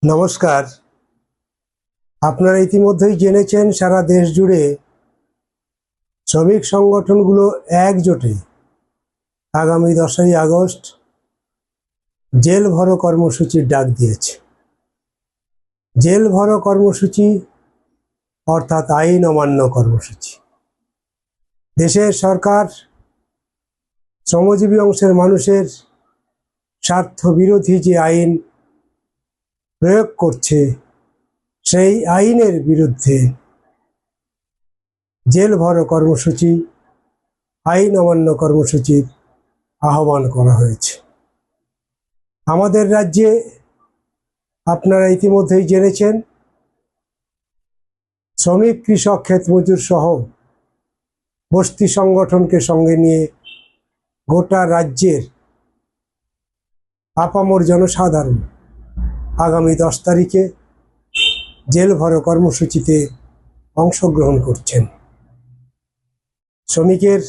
নমস্কার। আপনারা ইতিমধ্যেই জেনেছেন সারা দেশ জুড়ে শ্রমিক সংগঠনগুলো একজোটে আগামী 10ই আগস্ট জেল ভরো কর্মসূচির ডাক দিয়েছে। জেল ভরো কর্মসূচি অর্থাৎ আইন অমান্য কর্মসূচি। দেশের সরকার শ্রমজীবী অংশের মানুষের স্বার্থ বিরোধী যে আইন প্রয়োগ করছে, সেই আইনের বিরুদ্ধে জেল ভরো কর্মসূচি, আইন অমান্য কর্মসূচির আহ্বান করা হয়েছে। আমাদের রাজ্যে আপনারা ইতিমধ্যেই জেনেছেন শ্রমিক, কৃষক, ক্ষেতমজুর সহ বস্তি সংগঠনকে সঙ্গে নিয়ে গোটা রাজ্যের আপামর জনসাধারণ আগামী 10 তারিখে জেল ভরো কর্মসূচিতে অংশগ্রহণ করছেন। শ্রমিকের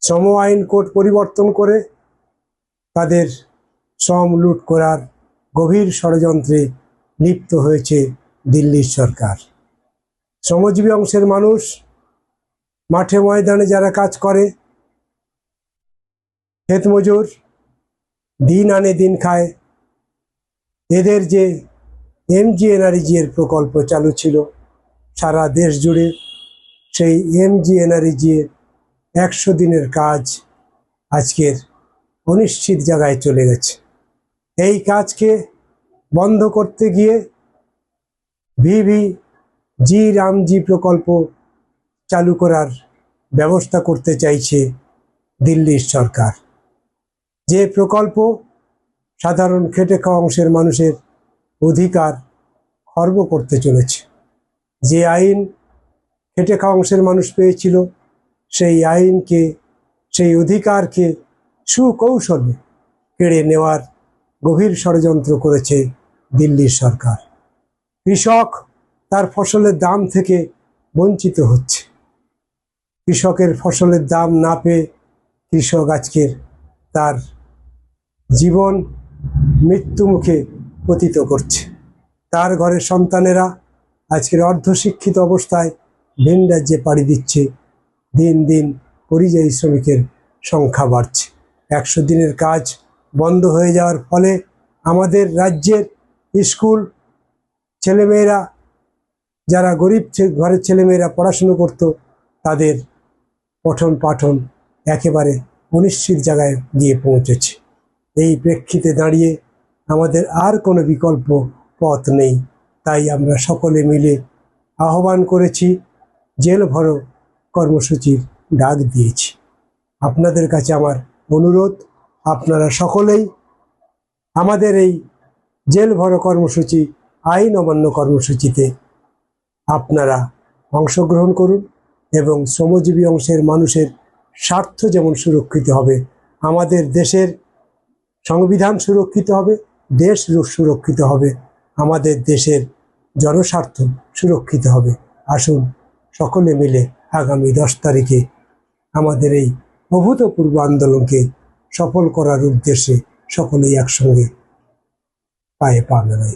শ্রম আইন কোড পরিবর্তন করে তাদের শ্রম লুট করার গভীর ষড়যন্ত্রে লিপ্ত হয়েছে দিল্লির সরকার। শ্রমজীবী অংশের মানুষ, মাঠে ময়দানে যারা কাজ করে, ক্ষেতমজুর, দিন আনে দিন খায়, এদের যে MGNREGA এর প্রকল্প চালু ছিল সারা দেশ জুড়ে, সেই MGNREGA 100 দিনের কাজ আজকের অনিশ্চিত জায়গায় চলে গেছে। এই কাজকে বন্ধ করতে গিয়ে VVG রামজি প্রকল্প চালু করার ব্যবস্থা করতে চাইছে দিল্লির সরকার। যে প্রকল্প সাধারণ খেটে খাওয়া অংশের মানুষের অধিকার খর্ব করতে চলেছে। যে আইন খেটে খাওয়া অংশের মানুষ পেয়েছিল, সেই আইনকে, সেই অধিকারকে সুকৌশলে কেড়ে নেওয়ার গভীর ষড়যন্ত্র করেছে দিল্লির সরকার। কৃষক তার ফসলের দাম থেকে বঞ্চিত হচ্ছে। কৃষকের ফসলের দাম না পেয়ে কৃষক আজকের তার জীবন মৃত্যু মুখে পতিত করছে। তার ঘরের সন্তানেরা আজকের অর্ধশিক্ষিত অবস্থায় ভিন রাজ্যে পাড়ি দিচ্ছে। দিন দিন পরিযায়ী শ্রমিকের সংখ্যা বাড়ছে। 100 দিনের কাজ বন্ধ হয়ে যাওয়ার ফলে আমাদের রাজ্যের স্কুল ছেলেমেয়েরা, যারা গরিব ঘরের ছেলেমেয়েরা পড়াশুনো করত, তাদের পঠন পাঠন একেবারে অনিশ্চিত জায়গায় গিয়ে পৌঁছেছে। এই প্রেক্ষিতে দাঁড়িয়ে আমাদের আর কোনো বিকল্প পথ নেই। তাই আমরা সকলে মিলে আহ্বান করেছি, জেল ভরো কর্মসূচির ডাক দিয়েছি। আপনাদের কাছে আমার অনুরোধ, আপনারা সকলেই আমাদের এই জেল ভরো কর্মসূচি, আইন অমান্য কর্মসূচিতে আপনারা অংশগ্রহণ করুন এবং শ্রমজীবী অংশের মানুষের স্বার্থ যেমন সুরক্ষিত হবে, আমাদের দেশের সংবিধান সুরক্ষিত হবে, দেশ সুরক্ষিত হবে, আমাদের দেশের জনস্বার্থ সুরক্ষিত হবে। আসুন সকলে মিলে আগামী 10 তারিখে আমাদের এই অভূতপূর্ব আন্দোলনকে সফল করার উদ্দেশ্যে সকলেই একসঙ্গে পায়ে পা মেলাই।